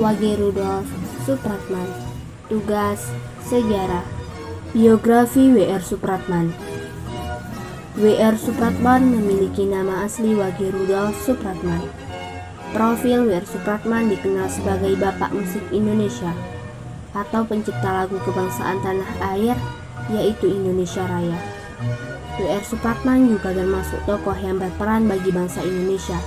Wage Rudolf Supratman. Tugas sejarah. Biografi W.R. Supratman. W.R. Supratman memiliki nama asli Wage Rudolf Supratman. Profil W.R. Supratman dikenal sebagai Bapak Musik Indonesia atau pencipta lagu kebangsaan tanah air, yaitu Indonesia Raya. W.R. Supratman juga termasuk tokoh yang berperan bagi bangsa Indonesia.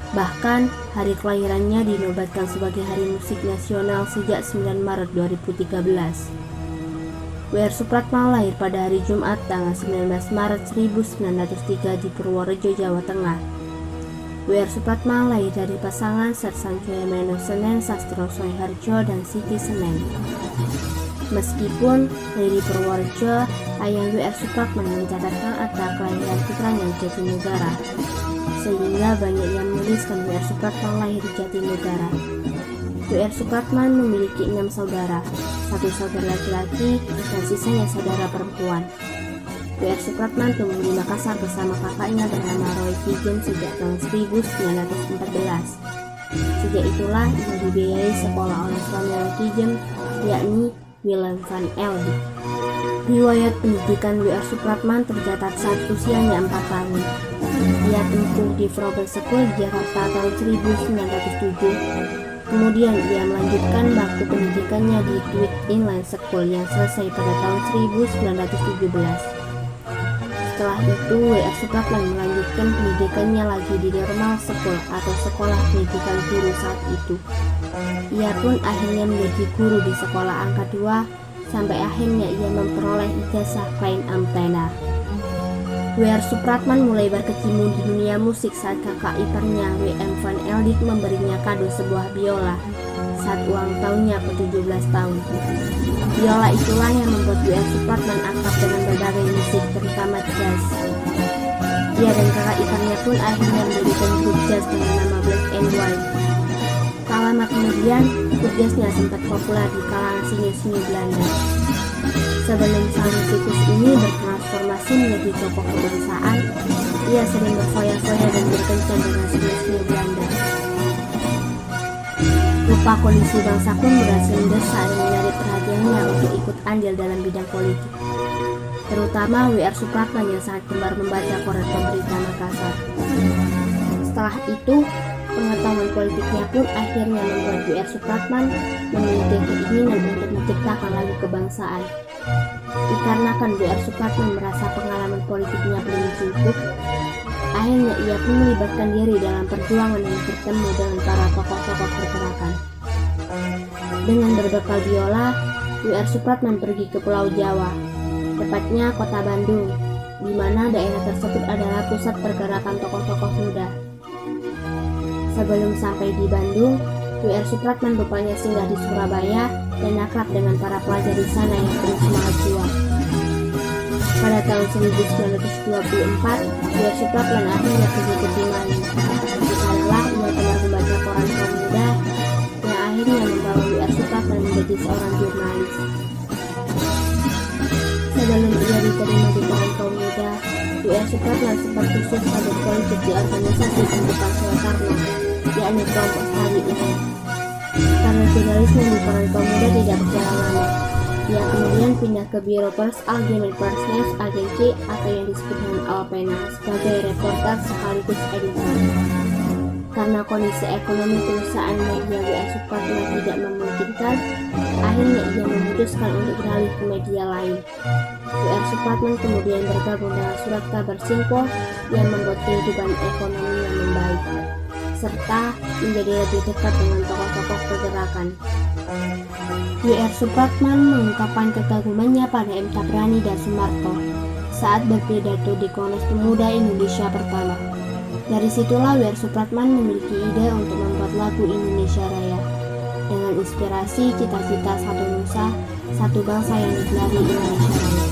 Bahkan, hari kelahirannya dinobatkan sebagai Hari Musik Nasional sejak 9 Maret 2013. W.R. Supratman lahir pada hari Jumat tanggal 19 Maret 1903 di Purworejo, Jawa Tengah. W.R. Supratman lahir dari pasangan Sersan Joyono Senen Sastro Soeharjo dan Siti Senen. Meskipun dari Purworejo, ayah W.R. Supratman mencatatkan akta kelahiran putranya di Jatinegara, sehingga banyak yang menuliskan W.R. Supratman lahir di Jatinegara. W.R. Supratman memiliki 6 saudara, 1 saudara laki-laki dan sisanya saudara perempuan. W.R. Supratman tumbuh di Makassar bersama kakaknya bernama Roy Kijem sejak tahun 1914. Sejak itulah ia dibiayai sekolah oleh suami Roy Kijem, yakni Willem van Eldik. Riwayat pendidikan W.R. Supratman tercatat saat usianya 4 tahun. Ia tempuh di Froben School di Jakarta tahun 1907. Kemudian ia melanjutkan bangku pendidikannya di Tweed Inline School yang selesai pada tahun 1917. Setelah itu, W.R. Supratman melanjutkan pendidikannya lagi di Normal School atau Sekolah Pendidikan Guru saat itu. Ia pun akhirnya menjadi guru di sekolah angka 2 sampai akhirnya ia memperoleh ijazah Klein Amptenaar. W.R. Supratman mulai berkecimpung di dunia musik saat kakak iparnya W.M. van Eldik memberinya kado sebuah biola saat ulang tahunnya ke-17 tahun. Biola itulah yang membuat W.R. Supratman akrab dengan berbagai musik, terutama jazz. Ia dan kakak iparnya pun akhirnya mendirikan grup jazz dengan nama Black and White. Tak lama kemudian, grup jazznya sempat populer di kalangan senior-senior Belanda. Sebelum sang musikus ini bertransformasi menjadi tokoh kebangsaan, ia sering berfoya-foya dan berkencan dengan senior-senior Belanda. Rupa kondisi bangsa pun berhasil mendesak dan menarik perhatiannya untuk ikut andil dalam bidang politik, terutama W.R. Supratman yang sangat gemar membaca koran pemberita Makassar. Setelah itu, pengetahuan politiknya pun akhirnya membuat W.R. Supratman memiliki keinginan untuk menciptakan lagu kebangsaan. Dikarenakan W.R. Supratman merasa pengalaman politiknya belum cukup, akhirnya ia pun melibatkan diri dalam perjuangan dan bertemu dengan para tokoh-tokoh pergerakan. Dengan berbekal biola, W.R. Supratman pergi ke Pulau Jawa, tepatnya kota Bandung, di mana daerah tersebut adalah pusat pergerakan tokoh-tokoh muda. Sebelum sampai di Bandung, W.R. Supratman rupanya singgah di Surabaya dan akrab dengan para pelajar di sana yang penuh semangat juang. Pada tahun 1924, W.R. Supratman akhirnya pergi ke Timaling. Di sanalah ia telah membaca koran kaum muda yang akhirnya membawa W.R. Supratman menjadi seorang jurnalis. Sebelum ia diterima di koran kaum muda, W.R. Supratman sempat khusus pada politik di organisasi pembukaan Soekarno, yakni kelompok Tari Uno. Karena jurnalisme di koran kaum muda tidak berjalan lama, ia kemudian pindah ke Biro Pers Algemeen Persneus Agency atau yang disebut dengan Alpena sebagai reporter sekaligus editor. Karena kondisi ekonomi perusahaan media W.R. Supratman tidak memungkinkan, akhirnya ia memutuskan untuk beralih ke media lain. W.R. Supratman kemudian bergabung dengan Surat Kabar Simpo yang membuat kehidupan ekonomi yang membaik, serta menjadi lebih dekat dengan tokoh-tokoh pergerakan. W.R. Supratman mengungkapkan kekagumannya pada M. Tabrani dan Soemarto saat berpidato di Kongres Pemuda Indonesia pertama. Dari situlah W.R. Supratman memiliki ide untuk membuat lagu Indonesia Raya dengan inspirasi cita-cita satu nusa, satu bangsa yang digelari Indonesia Raya.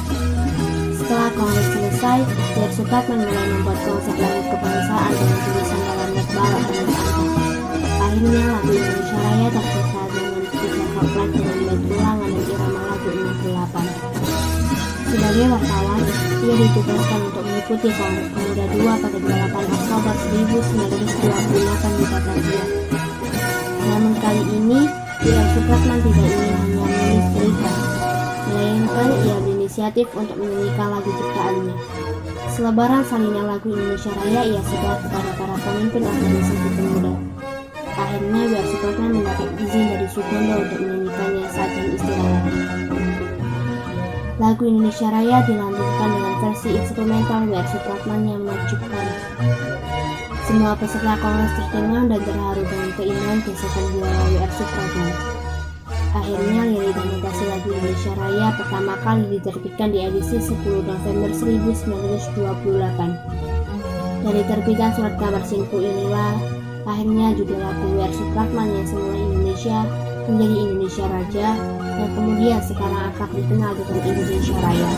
Setelah kongres selesai, W.R. Supratman mulai membuat konsep lagu kebangsaan dengan tulisan dalam net balok dan angka. Akhirnya lagu Indonesia Raya tercipta dengan 3 koplet dengan bait ulangan dan irama lagu 68. Sebagai wartawan, ia ditugaskan untuk mengikuti Kongres Pemuda II pada 8 Oktober 1928 di Batavia. Namun kali Kali ini, W.R. Supratman tidak ingin hanya menulis berita, melainkan ia berinisiatif untuk menyanyikan lagu ciptaannya. Selebaran salinan lagu Indonesia Raya ia sebar kepada para pemimpin organisasi pemuda. Akhirnya W.R. Supratman mendapat izin dari Sugondo untuk menyanyikannya saat jam istirahat. Lagu Indonesia Raya dilanjutkan dengan versi instrumental W.R. Supratman yang menakjubkan. Semua peserta kongres tercengang dan terharu dengan keindahan gesekan biola W.R. Supratman. Akhirnya lirik dan notasi lagu Indonesia Raya pertama kali diterbitkan di edisi 10 November 1928. Dari terbitan surat kabar Sinku inilah akhirnya judul lagu W.R. Supratman yang semula Indonesia menjadi Indonesia Raja yang kemudian sekarang akrab dikenal dengan Indonesia Raya.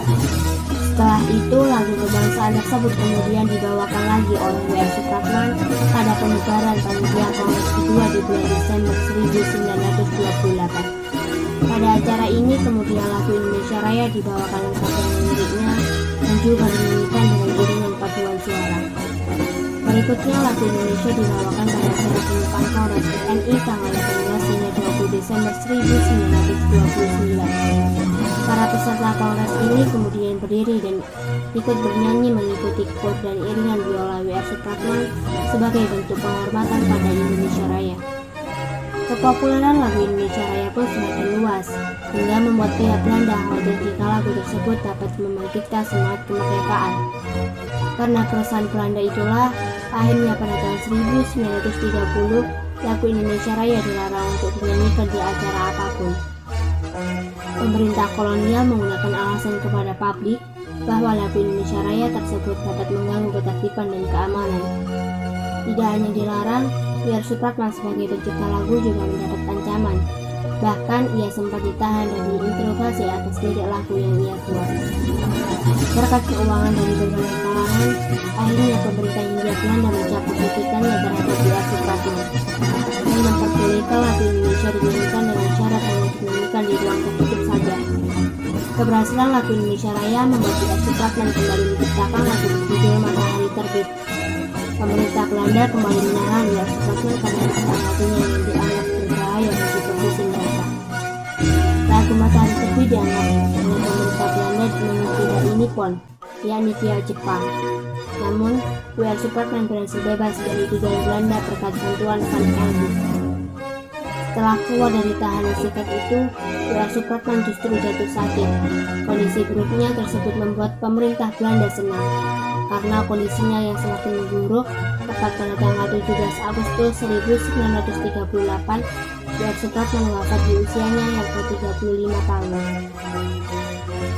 Setelah itu lagu kebangsaan tersebut kemudian dibawakan lagi oleh W.R. Supratman pada pembubaran panitia Kongres kedua di bulan Desember 1928. Pada acara ini kemudian lagu Indonesia Raya dibawakan lengkap dengan liriknya dan juga dinyanyikan dengan iringan paduan suara. Berikutnya lagu Indonesia dibawakan pada acara pembukaan Kongres TNI tanggal 18 hingga 20 Desember 1929. Para peserta Kongres ini kemudian berdiri dan ikut bernyanyi mengikuti chord dan iringan biola W.R. Supratman sebagai bentuk penghormatan pada Indonesia Raya. Kepopuleran lagu Indonesia Raya pun semakin luas, hingga membuat pihak Belanda khawatir jika lagu tersebut dapat membangkitkan semangat kemerdekaan. Karena keresahan Belanda itulah, akhirnya pada tahun 1930, lagu Indonesia Raya dilarang untuk dinyanyikan di acara apapun. Pemerintah kolonial menggunakan alasan kepada publik bahwa lagu Indonesia Raya tersebut dapat mengganggu ketertiban dan keamanan. Tidak hanya dilarang, W.R. Supratman sebagai pencipta lagu juga mendapat ancaman. Bahkan ia sempat ditahan dan diinterogasi atas lirik lagu yang ia buat. Berkat keuangan dari berbagai kalangan, akhirnya pemerintah Hindia Belanda mencabut tuntutannya terhadap W.R. Supratman dan memperbolehkan lagu Indonesia dinyanyikan dengan syarat hanya dinyanyikan di ruang tertutup saja. Keberhasilan lagu Indonesia Raya membuat W.R. Supratman kembali menciptakan lagu berjudul Matahari Terbit. Pemerintah Belanda kembali menahan W.R. Supratman karena ciptaan lagunya yang dianggap berbahaya bagi posisi mereka. Lagu Matahari Terbit dianggap oleh pemerintah Belanda tidak Nippon, yakni pihak Jepang. Namun, W.R. Supratman berhasil bebas dari jajahan Belanda berkat bantuan Van Elbe. Setelah keluar dari tahanan sikat itu, W.R. Supratman justru jatuh sakit. Kondisi buruknya tersebut membuat pemerintah Belanda senang. Karena kondisinya yang semakin memburuk, tepat pada tanggal 17 Agustus 1938, W.R. Supratman wafat di usianya yang ke-35 tahun.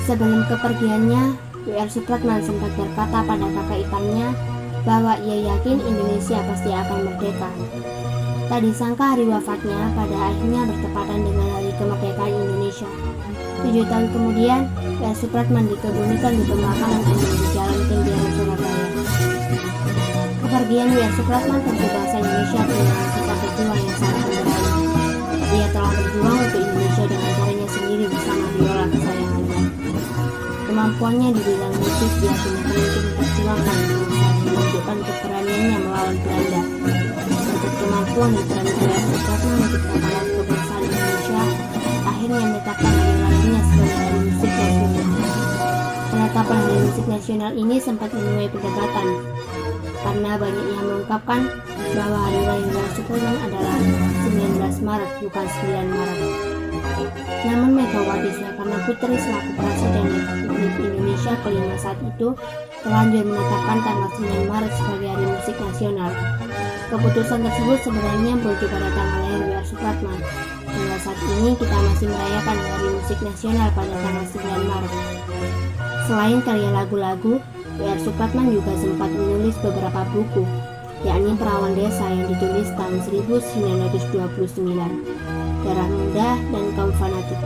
Sebelum kepergiannya, W.R. Supratman sempat berkata pada kakak iparnya bahwa ia yakin Indonesia pasti akan merdeka. Tak disangka hari wafatnya pada akhirnya bertepatan dengan hari kemerdekaan Indonesia. 7 tahun kemudian, W.R. Supratman dikebumikan di pemakaman umum di Jalan Kenjeran, Surabaya. Kepergian W.R. Supratman tentu bahasa Indonesia kehilangan sosok pejuang yang sangat pemberani. Ia telah berjuang untuk Indonesia dengan caranya sendiri bersama biola kesayangannya. Kemampuannya di bidang musik diakini untuk memperjuangkan bangsa dan menunjukkan keberaniannya melawan Belanda. Berkat kemampuan dan peran W.R. Supratman menciptakan lagu kebangsaan Indonesia, akhirnya menetapkan hari lahirnya sebagai Hari Musik Nasional. Penetapan Hari Musik Nasional ini sempat menuai perdebatan, karena banyak yang mengungkapkan bahwa hari lahir W.R. Supratman adalah 19 Maret bukan 9 Maret. Namun Megawati Soekarno Putri selaku Presiden Republik Indonesia kelima saat itu terlanjur menetapkan tanggal 9 Maret sebagai Hari Musik Nasional. Keputusan tersebut sebenarnya merujuk pada tanggal lahir W.R. Supratman. Hingga saat ini kita masih merayakan Hari Musik Nasional pada tanggal 9 Maret. Selain karya lagu-lagu, W.R. Supratman juga sempat menulis beberapa buku, yakni Perawan Desa yang ditulis tahun 1929, Darah Muda, dan Kaum Fanatik.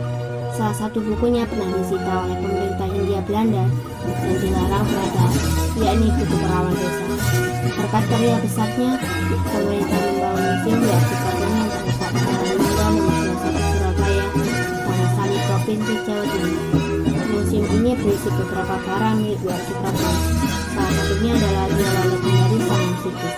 Salah satu bukunya pernah disita oleh pemerintah Hindia Belanda dan dilarang beredar, yakni buku Perawan Desa. Berkat karya besarnya, pemerintah membangun museum W.R. Supratman yang terletak di Jalan Mangga Nomor 21 Surabaya, Tanah Sari, Provinsi Jawa Timur. Museum ini berisi beberapa barang milik W.R. Supratman. Salah satunya adalah biola legendaris sang musikus.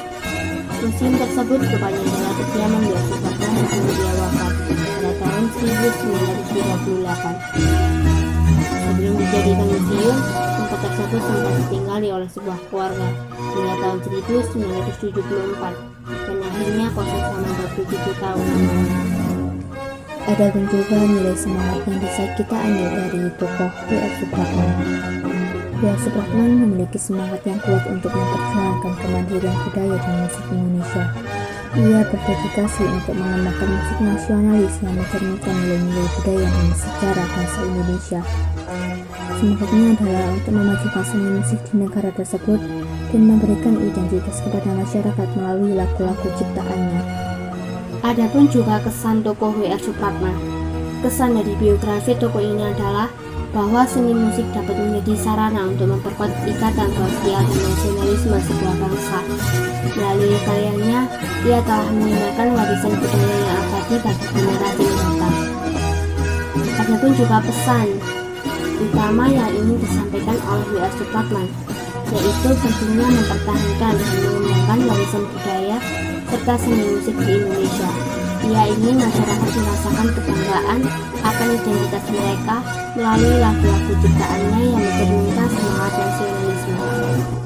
Museum tersebut rupanya adalah kediaman W.R. Supratman sebelum dia wafat pada tahun 1938. Sebelum dijadikan museum, tempat tersebut sempat ditinggali oleh sebuah keluarga hingga tahun 1974 dan akhirnya kosong selama 27 tahun lamanya. Ada pun juga nilai semangat yang bisa kita ambil dari tokoh W.R. Supratman. W.R. Supratman memiliki semangat yang kuat untuk memperjuangkan kemandirian budaya dan musik Indonesia. Ia berdedikasi untuk mengembangkan musik nasionalis yang mencerminkan nilai-nilai budaya dan sejarah bangsa Indonesia. Semangatnya adalah untuk memajukan seni musik di negara tersebut dan memberikan identitas kepada masyarakat melalui lagu-lagu ciptaannya. Adapun juga kesan tokoh W.R. Supratman. Kesan dari biografi tokoh ini adalah bahwa seni musik dapat menjadi sarana untuk memperkuat ikatan sosial dan nasionalisme sebuah bangsa. Melalui karyanya, ia telah meninggalkan warisan budaya yang abadi bagi generasi mendatang. Adapun juga pesan utama yang ingin disampaikan oleh W.R. Supratman, yaitu pentingnya mempertahankan dan mengembangkan warisan budaya serta seni musik di Indonesia. Ia ingin masyarakat merasakan kebanggaan akan identitas mereka melalui lagu-lagu ciptaannya yang mencerminkan semangat nasionalisme.